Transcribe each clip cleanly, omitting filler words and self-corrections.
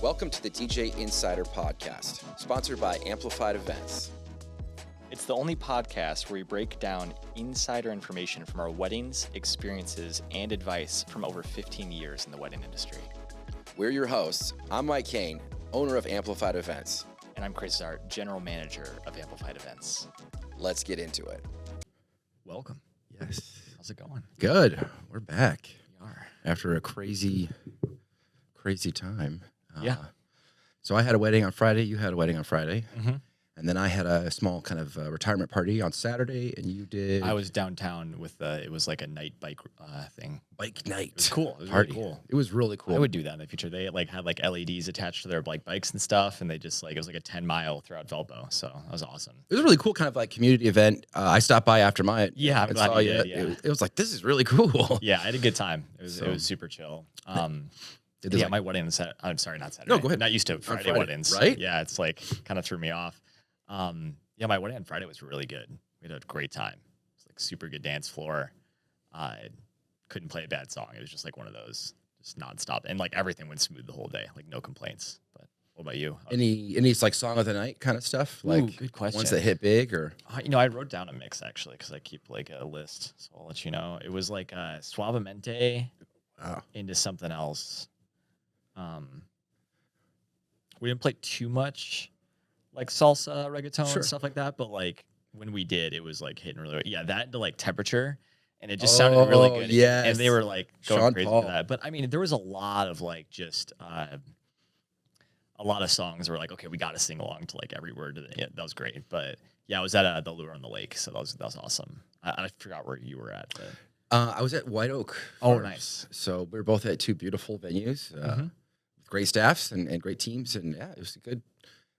Welcome to the DJ Insider Podcast, sponsored by Amplified Events. It's the only podcast where we break down insider information from our weddings, experiences, and advice from over 15 years in the wedding industry. We're your hosts. I'm Mike Kane, owner of Amplified Events. And I'm Chris Zart, general manager of Amplified Events. Let's get into it. Welcome. Yes. How's it going? Good. We're back. We are. After a crazy time. Yeah. So I had a wedding on Friday. You had a wedding on Friday. Mm-hmm. And then I had a small kind of retirement party on Saturday, and you did... I was downtown with, it was like a night bike thing. Bike night. It was cool. It was Party. really cool. It was really cool. I would do that in the future. They had LEDs attached to their bikes and stuff, and they just it was like a 10-mile throughout Valpo. So that was awesome. It was a really cool kind of like community event. I stopped by after my... Yeah, I'm glad you did, yeah. It was like, this is really cool. Yeah, I had a good time. It was super chill. My wedding on Saturday. I'm sorry, not Saturday. No, go ahead. Not used to Friday weddings. Right? Yeah, it's like kind of threw me off. My wedding on Friday was really good. We had a great time. It was like super good dance floor. Couldn't play a bad song. It was just like one of those, just nonstop. And like everything went smooth the whole day. Like no complaints. But what about you? Any like song of the night kind of stuff? Like good question. Ones that hit big or... I wrote down a mix actually because I keep like a list. So I'll let you know. It was like Suavemente into something else. We didn't play too much like salsa, reggaeton, and stuff like that, but like when we did, it was like hitting really well. Yeah, that into like Temperature, and it just sounded really good. Yes. And they were like going Sean crazy Paul. for that. But I mean, there was a lot of like just a lot of songs where like, okay, we got to sing along to like every word. Yeah, that was great. But yeah, I was at the Lure on the Lake, so that was awesome. I forgot where you were at. But. I was at White Oak. Oh, nice. So we were both at two beautiful venues, with great staffs and great teams. And yeah, it was good.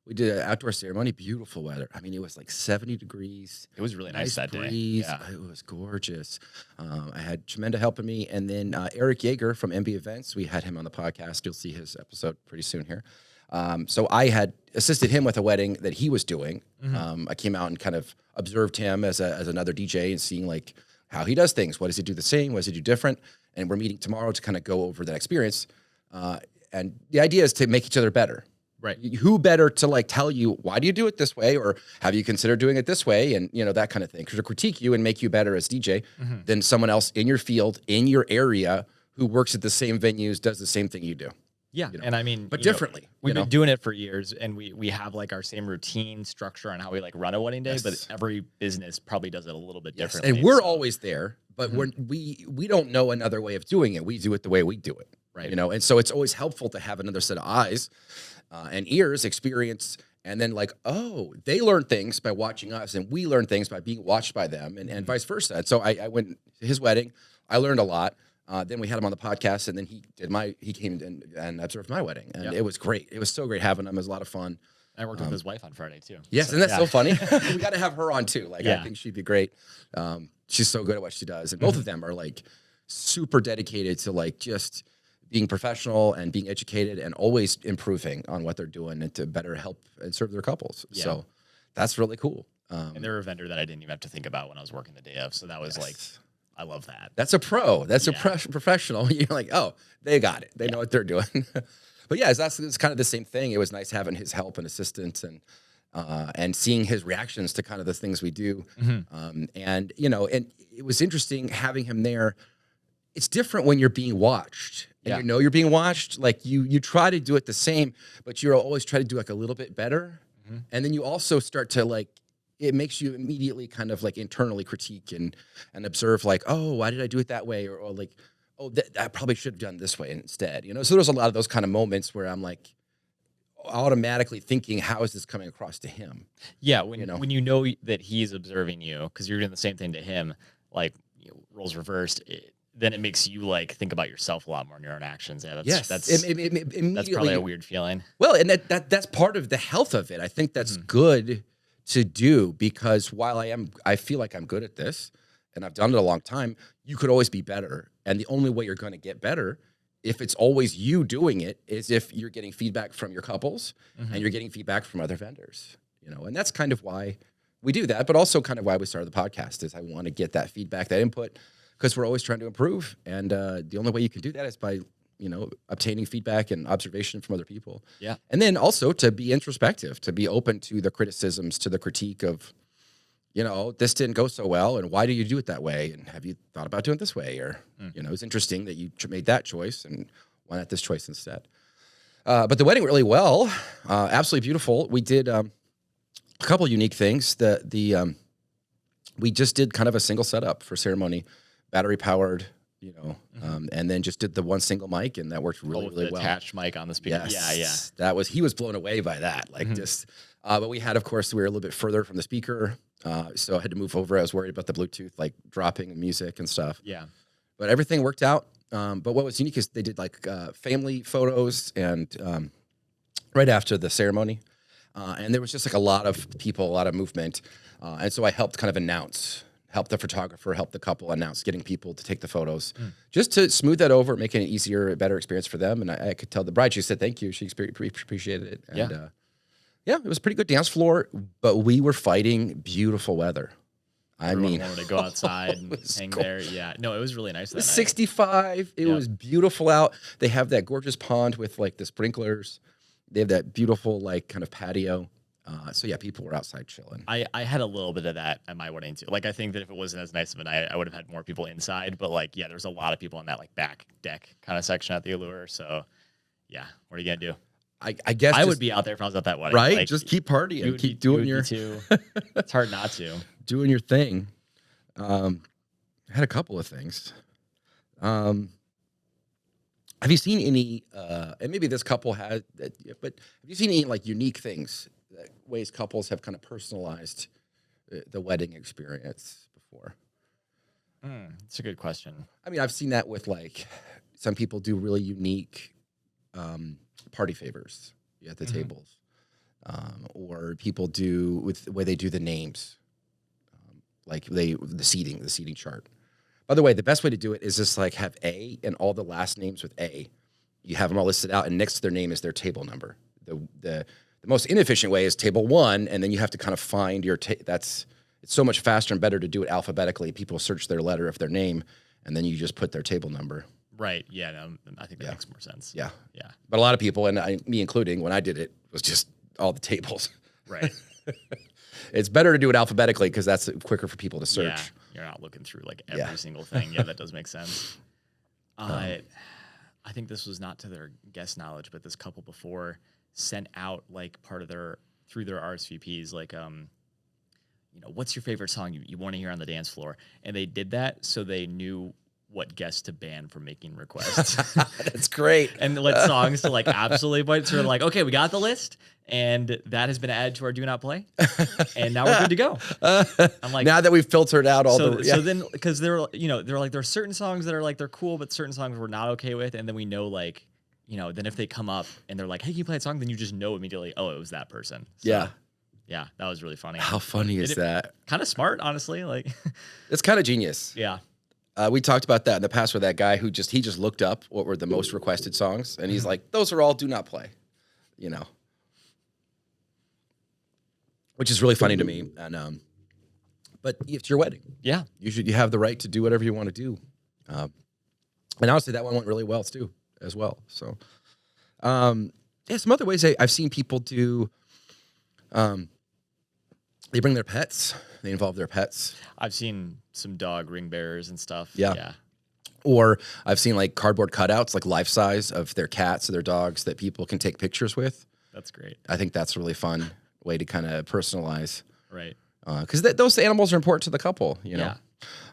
We did an outdoor ceremony, beautiful weather. I mean, it was like 70 degrees. It was really nice that breeze. day. Yeah. It was gorgeous. I had Tremenda helping me. And then Eric Yeager from MB Events, we had him on the podcast. You'll see his episode pretty soon here. So I had assisted him with a wedding that he was doing. I came out and kind of observed him as another DJ and seeing like how he does things. What does he do the same? What does he do different? And we're meeting tomorrow to kind of go over that experience. And the idea is to make each other better. Right. Who better to like tell you, why do you do it this way? Or have you considered doing it this way? And, that kind of thing. To critique you and make you better as DJ than someone else in your field, in your area, who works at the same venues, does the same thing you do. Yeah. And I mean, but differently. We've been doing it for years, and we have like our same routine structure on how we like run a wedding day, but every business probably does it a little bit differently. And we're always there, but we don't know another way of doing it. We do it the way we do it. Right. And so it's always helpful to have another set of eyes and ears, experience, and then like, oh, they learn things by watching us, and we learn things by being watched by them, and vice versa. And so I went to his wedding. I learned a lot. Then we had him on the podcast, and then he came and observed my wedding, and it was great. It was so great having him. It was a lot of fun. I worked with his wife on Friday too. Yes, and that's so funny. We got to have her on too. Like, Yeah. I think she'd be great. She's so good at what she does, and both of them are like super dedicated to like just being professional and being educated and always improving on what they're doing and to better help and serve their couples. Yeah. So that's really cool. And they're a vendor that I didn't even have to think about when I was working the day of. So that was like, I love that. That's a pro. That's a professional. You're like, oh, they got it. They know what they're doing. But yeah, it's kind of the same thing. It was nice having his help and assistance and seeing his reactions to kind of the things we do. And it was interesting having him there. It's different when you're being watched. And you're being watched. Like you try to do it the same, but you're always try to do like a little bit better. And then you also start to like, it makes you immediately kind of like internally critique and observe like, oh, why did I do it that way? Or like, oh, I probably should have done this way instead. So there's a lot of those kind of moments where I'm like automatically thinking, how is this coming across to him? Yeah. When you know that he's observing you, because you're doing the same thing to him, like roles reversed, then it makes you like think about yourself a lot more in your own actions. Yeah, that's probably a weird feeling. Well, and that's part of the health of it. I think that's good to do, because while I feel like I'm good at this and I've done it a long time, you could always be better. And the only way you're going to get better, if it's always you doing it, is if you're getting feedback from your couples and you're getting feedback from other vendors. And that's kind of why we do that, but also kind of why we started the podcast is I want to get that feedback, that input, because we're always trying to improve. And the only way you can do that is by obtaining feedback and observation from other people. Yeah. And then also to be introspective, to be open to the criticisms, to the critique of, this didn't go so well, and why do you do it that way? And have you thought about doing it this way? Or, it's interesting that you made that choice, and why not this choice instead? But the wedding went really well, absolutely beautiful. We did a couple unique things. We just did kind of a single setup for ceremony, battery powered, and then just did the one single mic, and that worked really, really well. Attached mic on the speaker. Yes. Yeah. He was blown away by that. But we had, of course, we were a little bit further from the speaker. So I had to move over. I was worried about the Bluetooth, like dropping music and stuff. Yeah. But everything worked out. But what was unique is they did family photos and right after the ceremony. And there was just a lot of people, a lot of movement. And so I helped kind of help the photographer, help the couple announce getting people to take the photos just to smooth that over, making it easier, a better experience for them. And I could tell the bride, she said, thank you. She appreciated it. And, it was a pretty good dance floor, but we were fighting beautiful weather. Everyone wanted to go outside and hang there. Yeah. No, it was really nice. It was 65. It was beautiful out. They have that gorgeous pond with the sprinklers. They have that beautiful kind of patio. So people were outside chilling. I had a little bit of that at my wedding too. I think that if it wasn't as nice of a night, I would have had more people inside. But there's a lot of people in that back deck kind of section at the Allure. So what are you gonna do? I guess I would be out there if I was at that wedding. Right? Just keep partying, keep doing your. It's hard not to. Doing your thing. I had a couple of things. Have you seen any? And maybe this couple had, but have you seen any unique things? Ways couples have kind of personalized the wedding experience before? That's a good question. I mean, I've seen that with some people do really unique party favors at the tables, or people do with the way they do the names, the seating chart. By the way, the best way to do it is just have A and all the last names with A. You have them all listed out, and next to their name is their table number. The most inefficient way is table 1, and then you have to kind of find your it's so much faster and better to do it alphabetically. People search their letter of their name, and then you just put their table number. Right. Yeah. No, I think that makes more sense. Yeah. Yeah. But a lot of people, and me including, when I did it, was just all the tables. Right. It's better to do it alphabetically because that's quicker for people to search. Yeah. You're not looking through every single thing. Yeah, that does make sense. I think this was not to their guest knowledge, but this couple before sent out part of through their RSVPs, what's your favorite song you want to hear on the dance floor? And they did that so they knew what guests to ban from making requests. That's great. And what songs to absolutely avoid. So we're okay, we got the list, and that has been added to our do not play, and now we're good to go. I'm now that we've filtered out all so then because there are certain songs that are they're cool, but certain songs we're not okay with, and then we know then if they come up and they're hey, can you play that song? Then you just know immediately, oh, it was that person. So, yeah, that was really funny. How funny is that? Kind of smart, honestly. It's kind of genius. Yeah. We talked about that in the past with that guy who he just looked up what were the most requested songs, and he's those are all do not play, which is really funny to me. And but it's your wedding. Yeah, you have the right to do whatever you want to do. And honestly, that one went really well too, as well. So, some other ways I've seen people do. They bring their pets. They involve their pets. I've seen some dog ring bearers and stuff. Yeah. Or I've seen cardboard cutouts, life size of their cats or their dogs that people can take pictures with. That's great. I think that's a really fun way to kind of personalize. Right. Because those animals are important to the couple, Yeah.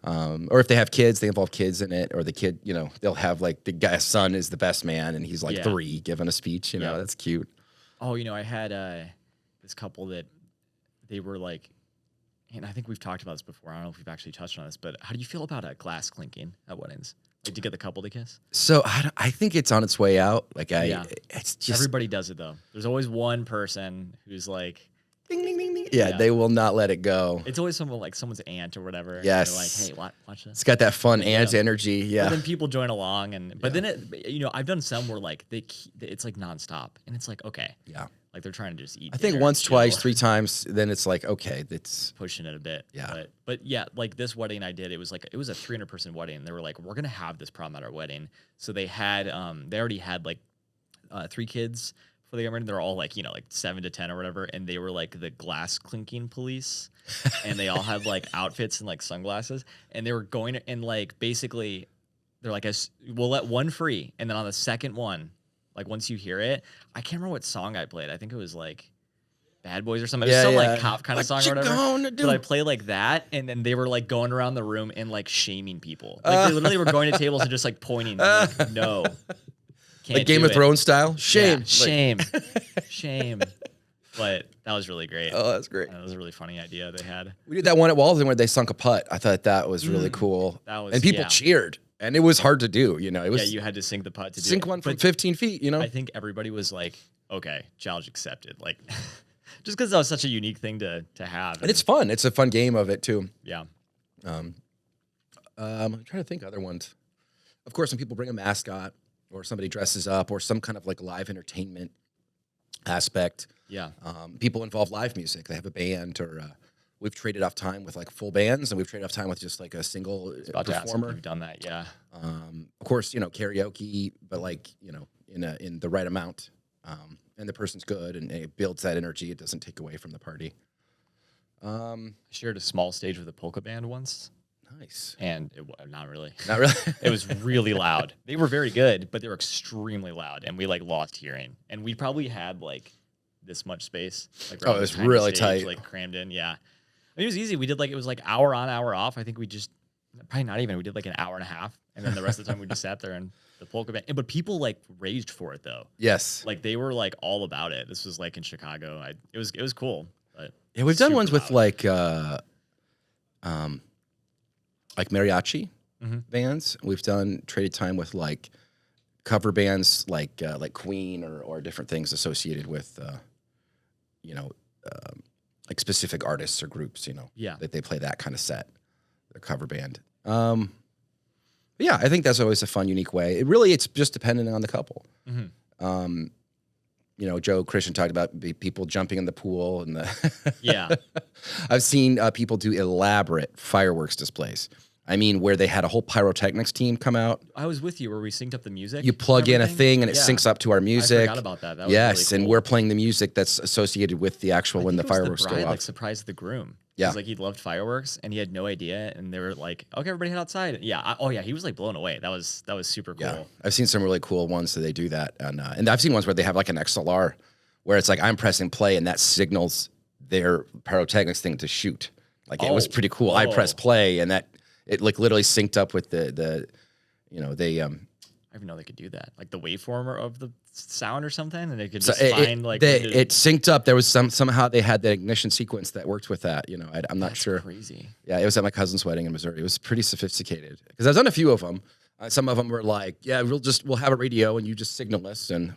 Or if they have kids, they involve kids in it. Or the kid, they'll have the guy's son is the best man and he's 3 giving a speech. That's cute. Oh, I had this couple that they were and I think we've talked about this before. I don't know if we've actually touched on this, but how do you feel about glass clinking at weddings? To get the couple to kiss? So I think it's on its way out. It's just everybody does it though. There's always one person who's ding ding ding ding. Yeah, they will not let it go. It's always someone's aunt or whatever. Yes. And they're like, hey, watch this. It's got that fun aunt energy. Yeah. But then people join along, but then I've done some where like it's like nonstop, and it's like, okay, Yeah. like they're trying to just eat. I think once, twice, 3 times, then it's like, okay, that's pushing it a bit. Yeah. But yeah, like this wedding I did, it was a 300-person wedding. They were like, we're gonna have this problem at our wedding. So they had they already had like 3 kids before they got married. They're all like, like 7 to 10 or whatever, and they were like the glass clinking police, and they all had like outfits and like sunglasses, and they were going and like basically they're like, we'll let one free, and then on the second one, like once you hear it, I can't remember what song I played. I think it was like Bad Boys or something. It was some like cop kind of song or whatever. But I played like that, and then they were like going around the room and like shaming people. Like they literally were going to tables and just like pointing. Like, no, can't like Game of Thrones style. Shame, yeah, shame, shame. But that was really great. Oh, that's great. That was a really funny idea they had. We did that one at Walden where they sunk a putt. I thought that was really cool. And people cheered. And it was hard to do, It was you had to sink the putt to sink one from 15 feet, I think everybody was like, okay, challenge accepted. Like, just because that was such a unique thing to have. And it's fun. It's a fun game of it, too. Yeah. I'm trying to think other ones. Of course, when people bring a mascot or somebody dresses up or some kind of like live entertainment aspect. Yeah. People involve live music. They have a band or we've traded off time with like full bands, and we've traded off time with just like a single performer. We've done that, yeah. Of course, karaoke, but like in the right amount, and the person's good, and it builds that energy. It doesn't take away from the party. I shared a small stage with a polka band once. Nice. And not really. Not really. It was really loud. They were very good, but they were extremely loud, and we like lost hearing. And we probably had like this much space. Like, it was really tight, like crammed in. Yeah. It was easy. We did it was like hour on, hour off. I think we just, probably not even, we did like an hour and a half. And then the rest of the time we just sat there and the polka band. But people like raged for it though. Yes. Like they were like all about it. This was like in Chicago. It was cool. But yeah, we've done ones loud. with like mariachi bands. We've traded time with like cover bands like Queen or different things associated with, like specific artists or groups, Yeah. that they play that kind of set, the cover band. Yeah, I think that's always a fun, unique way. It's just dependent on the couple. Joe Christian talked about people jumping in the pool and Yeah. I've seen people do elaborate fireworks displays. I mean, where they had a whole pyrotechnics team come out. I was with you where we synced up the music. You plug in a thing and it syncs up to our music. I forgot about that. That was yes, really cool. And we're playing the music that's associated with the actual when the fireworks go off. Like surprised the groom. Yeah, like he loved fireworks and he had no idea, and they were like, "Okay, everybody head outside." Yeah. He was like blown away. That was super cool. Yeah, I've seen some really cool ones that they do that, and I've seen ones where they have like an XLR, where it's like I'm pressing play and that signals their pyrotechnics thing to shoot. Like it was pretty cool. I press play and that. It like literally synced up with they I didn't know they could do that. Like the waveform of the sound or something, and they could so just find it synced up. There was somehow they had the ignition sequence that worked with that. I'm not sure. Crazy. Yeah, it was at my cousin's wedding in Missouri. It was pretty sophisticated because I've done a few of them. Some of them were like, yeah, we'll have a radio and you just signal us, and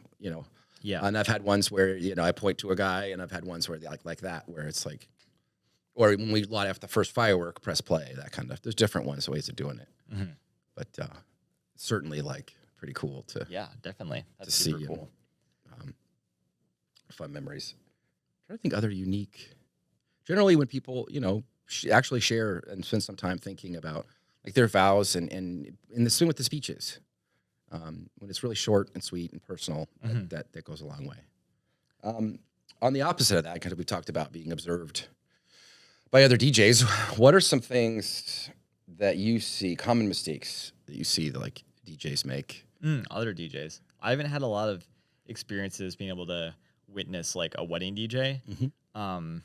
Yeah. And I've had ones where I point to a guy, and I've had ones where they like that where it's like. Or when we light off the first firework, press play, that kind of. There's different ways of doing it, but certainly like pretty cool to. Yeah, definitely. That's to super see cool. Fun memories. I'm trying to think other unique. Generally, when people actually share and spend some time thinking about like their vows and in the same with the speeches, when it's really short and sweet and personal, that goes a long way. On the opposite of that, kind of we talked about being observed by other DJs. What are some things that you see, common mistakes that you see that like DJs make? Other DJs. I haven't had a lot of experiences being able to witness like a wedding DJ. The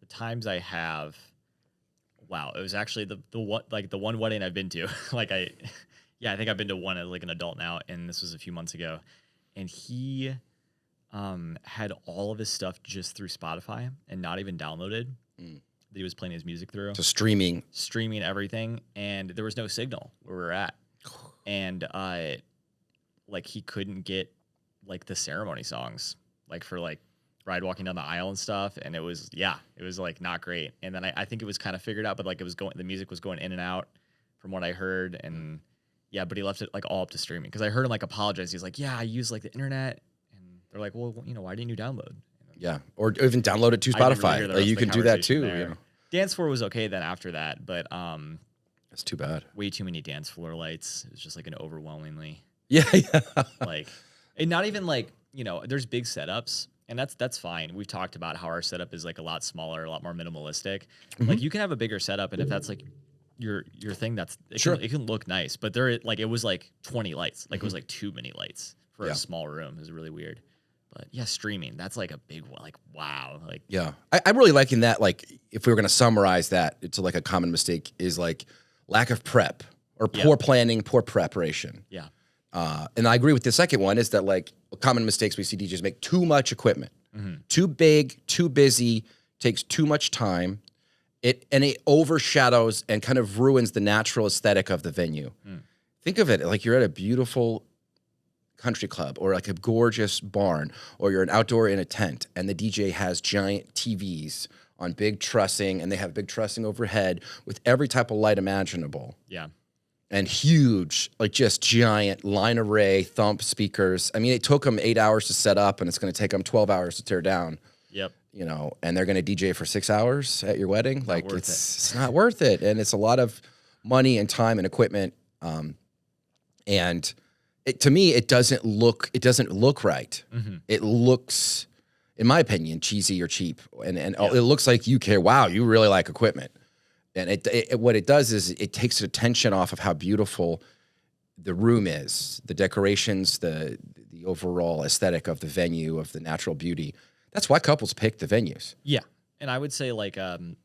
times I have, wow, it was actually the one wedding I've been to. I think I've been to one as like an adult now, and this was a few months ago, and he had all of his stuff just through Spotify and not even downloaded. That he was playing his music through. So streaming everything, and there was no signal where we were at, and like he couldn't get like the ceremony songs, like for like ride walking down the aisle and stuff, and it was like not great. And then I think it was kind of figured out, but like the music was going in and out from what I heard, and yeah, but he left it like all up to streaming because I heard him like apologize. He's like, yeah, I use like the internet, and they're like, well, why didn't you download? Yeah, or even download it to Spotify. Like, you can do that too. You know? Dance floor was okay then after that, but that's too bad. Way too many dance floor lights. It was just like an overwhelmingly like, and not even like there's big setups. And that's fine. We've talked about how our setup is like a lot smaller, a lot more minimalistic. Like you can have a bigger setup, and if that's like your thing, it can look nice. But it was like 20 lights. Like it was like too many lights for a small room. It was really weird. But yeah, streaming, that's like a big one. Like wow. Like yeah, I'm really liking that. Like if we were gonna summarize that, it's like a common mistake is like lack of prep or poor planning, poor preparation. Yeah. And I agree with the second one is that like common mistakes we see DJs make too much equipment, too big, too busy, takes too much time. It overshadows and kind of ruins the natural aesthetic of the venue. Think of it like you're at a beautiful country club or like a gorgeous barn, or you're an outdoor in a tent and the DJ has giant TVs on big trussing, and they have big trussing overhead with every type of light imaginable. Yeah. And huge, like just giant line array thump speakers. I mean, it took them 8 hours to set up, and it's going to take them 12 hours to tear down. Yep. And they're going to DJ for 6 hours at your wedding. Like it's not worth it. And it's a lot of money and time and equipment. And to me, it doesn't look right. It looks, in my opinion, cheesy or cheap. And it looks like you care. Wow, you really like equipment. And what it does is it takes attention off of how beautiful the room is, the decorations, the overall aesthetic of the venue, of the natural beauty. That's why couples pick the venues. Yeah. And I would say like, when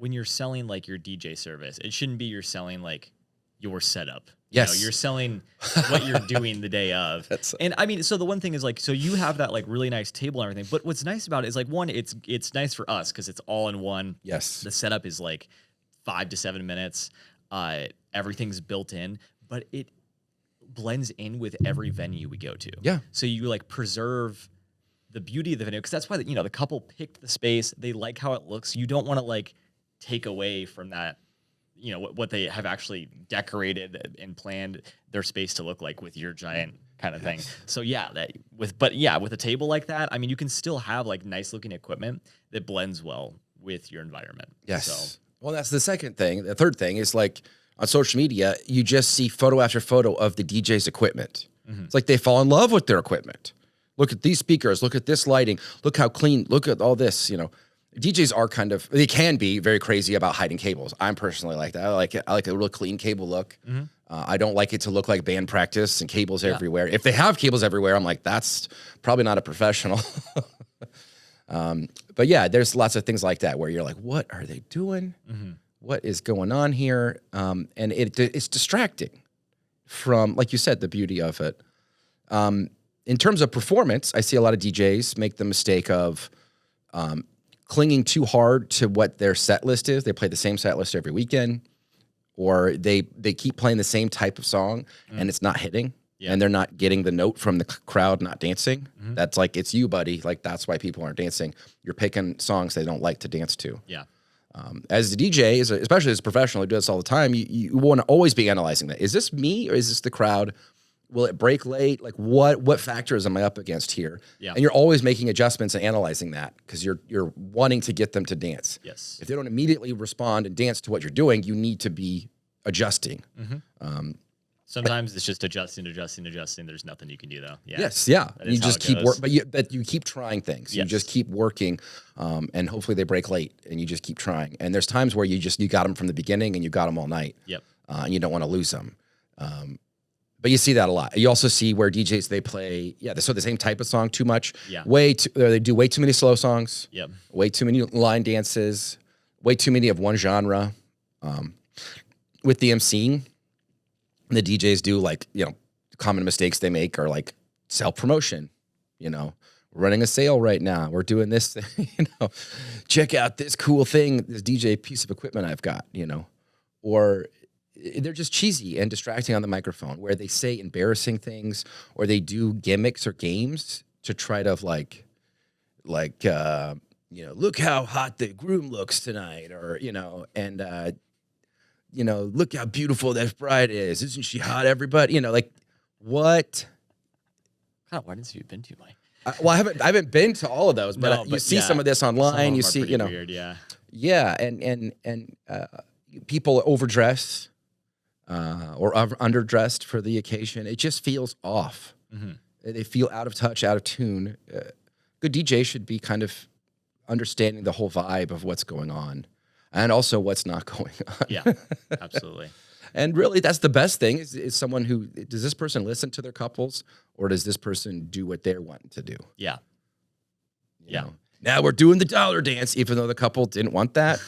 you're selling like your DJ service, it shouldn't be you're selling like your setup. Yes. You're selling what you're doing the day of. And I mean, so the one thing is like, so you have that like really nice table and everything, but what's nice about it is like, one, it's nice for us because it's all in one. Yes. The setup is like 5 to 7 minutes. Everything's built in, but it blends in with every venue we go to. Yeah. So you like preserve the beauty of the venue because that's why the couple picked the space. They like how it looks. You don't want to like take away from that. What they have actually decorated and planned their space to look like with your giant kind of thing. So yeah, with a table like that, I mean, you can still have like nice looking equipment that blends well with your environment. Yes. So, well, that's the second thing. The third thing is like on social media, you just see photo after photo of the DJ's equipment. It's like they fall in love with their equipment. Look at these speakers. Look at this lighting. Look how clean. Look at all this, DJs are they can be very crazy about hiding cables. I'm personally like that. I like it. I like a real clean cable look. I don't like it to look like band practice and cables everywhere. If they have cables everywhere, I'm like, that's probably not a professional. But yeah, there's lots of things like that where you're like, what are they doing? What is going on here? And it's distracting from, like you said, the beauty of it. In terms of performance, I see a lot of DJs make the mistake of clinging too hard to what their set list is. They play the same set list every weekend, or they keep playing the same type of song and it's not hitting and they're not getting the note from the crowd not dancing. That's like, it's you, buddy. Like that's why people aren't dancing. You're picking songs they don't like to dance to. Yeah. As a DJ, especially as a professional who does this all the time, you want to always be analyzing that. Is this me or is this the crowd? Will it break late? Like what factors am I up against here? Yeah. And you're always making adjustments and analyzing that because you're wanting to get them to dance. Yes. If they don't immediately respond and dance to what you're doing, you need to be adjusting. Sometimes it's just adjusting. There's nothing you can do though. Yeah. Yes. Yeah. You just keep but you keep trying things. Yes. You just keep working, and hopefully they break late, and you just keep trying. And there's times where you got them from the beginning and you got them all night. Yep. And you don't want to lose them. But you see that a lot. You also see where DJs, they play, the same type of song too much. Yeah. They do way too many slow songs. Yep. Way too many line dances. Way too many of one genre. With the emceeing, the DJs do common mistakes they make are like self-promotion. We're running a sale right now. We're doing this thing, check out this cool thing, this DJ piece of equipment I've got, or they're just cheesy and distracting on the microphone where they say embarrassing things or they do gimmicks or games to try to look how hot the groom looks tonight, or look how beautiful that bride is. Isn't she hot, everybody? What? What kind of weddings have you been to, Mike? Well, I haven't been to all of those, but, No, you see some of this online. You see, weird, yeah. Yeah, and people overdress or underdressed for the occasion. It just feels off. Mm-hmm. They feel out of touch, out of tune. Good DJ should be kind of understanding the whole vibe of what's going on, and also what's not going on. Yeah, absolutely. And really, that's the best thing is someone who, does this person listen to their couples, or does this person do what they're wanting to do? Yeah. You know? Now we're doing the dollar dance, even though the couple didn't want that,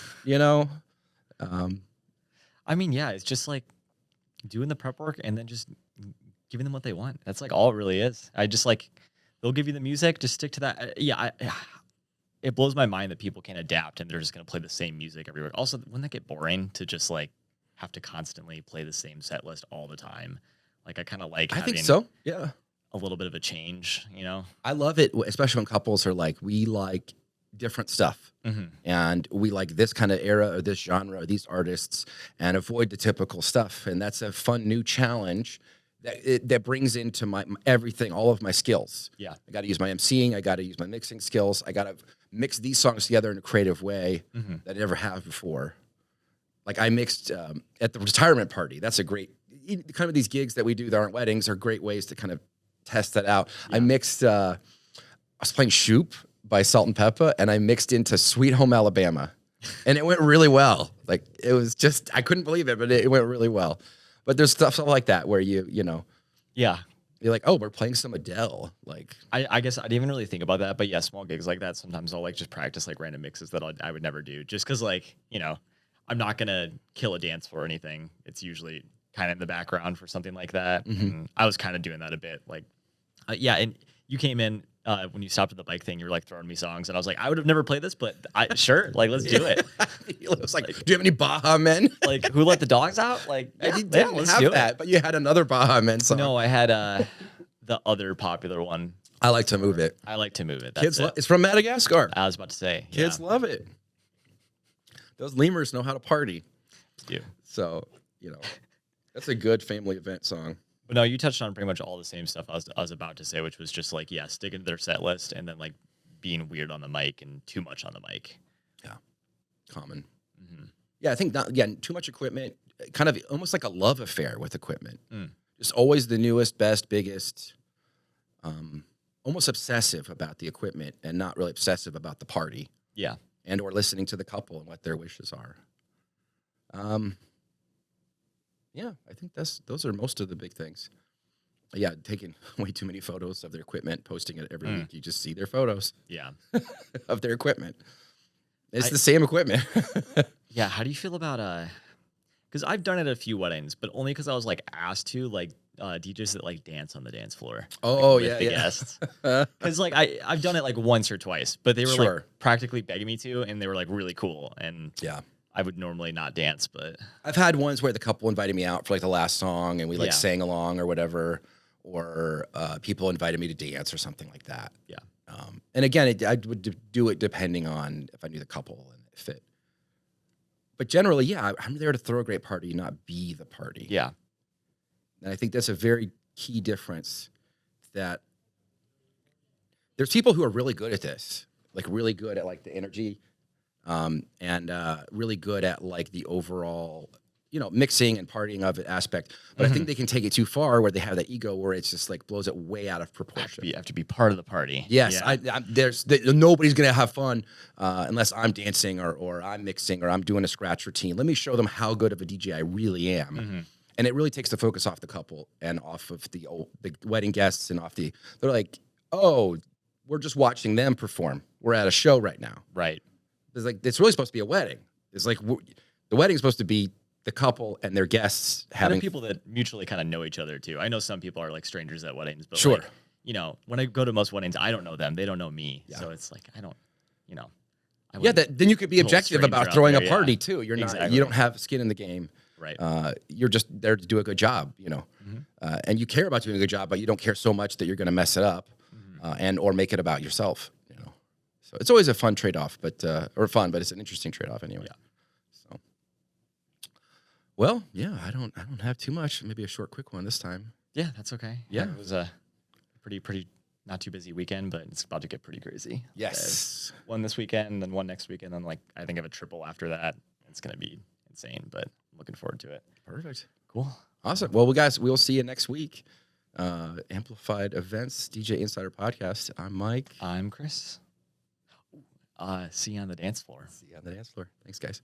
I mean, yeah, it's just like doing the prep work and then just giving them what they want. That's like all it really is. I just they'll give you the music, just stick to that. It blows my mind that people can't adapt and they're just going to play the same music everywhere. Also, wouldn't that get boring to just have to constantly play the same set list all the time? I kind of like I having think so. Yeah. a little bit of a change, I love it, especially when couples are like, we like different stuff. Mm-hmm. And we like this kind of era or this genre or these artists, and avoid the typical stuff. And that's a fun new challenge that brings into my everything, all of my skills. Yeah. I got to use my emceeing. I got to use my mixing skills. I got to mix these songs together in a creative way that I never have before. Like I mixed at the retirement party. That's a great, kind of these gigs that we do that aren't weddings are great ways to kind of test that out. Yeah. I mixed, I was playing Shoop by Salt and Peppa, and I mixed into Sweet Home Alabama. And it went really well. Like it was just, I couldn't believe it, but it went really well. But there's stuff like that where yeah, you're like, oh, we're playing some Adele. Like, I guess I didn't even really think about that, but yeah, small gigs like that. Sometimes I'll just practice random mixes that I would never do, just because I'm not gonna kill a dance floor or anything. It's usually kind of in the background for something like that. Mm-hmm. And I was kind of doing that a bit, yeah. And you came in when you stopped at the bike thing. You were throwing me songs, and I was like, I would have never played this, but sure, let's do it. It was do you have any Baja Men? Who let the dogs out? You didn't have that, but you had another Baja Men song. No, I had the other popular one. I Like to Move It. I Like to Move It. That's Kids, it's from Madagascar. I was about to say, kids love it. Those lemurs know how to party. Yeah. So that's a good family event song. But no, you touched on pretty much all the same stuff I was about to say, which was just sticking to their set list and then being weird on the mic and too much on the mic. Yeah. Common. Mm-hmm. Yeah, I think too much equipment, kind of almost like a love affair with equipment. Just always the newest, best, biggest, almost obsessive about the equipment and not really obsessive about the party. Yeah. And or listening to the couple and what their wishes are. Yeah, I think those are most of the big things. Yeah, taking way too many photos of their equipment, posting it every week. You just see their photos. Yeah. Of their equipment. It's the same equipment. Yeah, how do you feel about because I've done it at a few weddings, but only because I was asked to DJs that dance on the dance floor. Oh, with the guests. Because I've done it once or twice, but they were practically begging me to, and they were really cool. And yeah, I would normally not dance, but I've had ones where the couple invited me out for the last song, and we sang along or whatever, or people invited me to dance or something like that. Yeah. And again, I would do it depending on if I knew the couple and it fit. But generally, yeah, I'm there to throw a great party, not be the party. Yeah. And I think that's a very key difference, that there's people who are really good at this, really good at the energy, and really good at the overall, mixing and partying of it aspect. But I think they can take it too far where they have that ego where it's just blows it way out of proportion. You have to be part of the party. Yes, yeah. Nobody's gonna have fun unless I'm dancing or I'm mixing or I'm doing a scratch routine. Let me show them how good of a DJ I really am. Mm-hmm. And it really takes the focus off the couple and off of the wedding guests and they're like, oh, we're just watching them perform. We're at a show right now. Right. It's really supposed to be a wedding. It's the wedding's supposed to be the couple and their guests having people that mutually kind of know each other too. I know some people are strangers at weddings, but sure. When I go to most weddings, I don't know them. They don't know me. Yeah. So it's I don't, then you could be objective about throwing a party too. You're exactly. not, you don't have skin in the game. Right. You're just there to do a good job, and you care about doing a good job, but you don't care so much that you're going to mess it up. and or make it about yourself. So it's always a fun trade-off, but it's an interesting trade-off anyway. Yeah. So, well, yeah, I don't have too much. Maybe a short, quick one this time. Yeah, that's okay. Yeah. It was a pretty not too busy weekend, but it's about to get pretty crazy. Yes. One this weekend, then one next weekend, then I think I have a triple after that. It's gonna be insane, but I'm looking forward to it. Perfect. Cool. Awesome. Well, guys, we'll see you next week. Amplified Events, DJ Insider Podcast. I'm Mike. I'm Chris. See you on the dance floor. See you on the dance floor. Thanks, guys.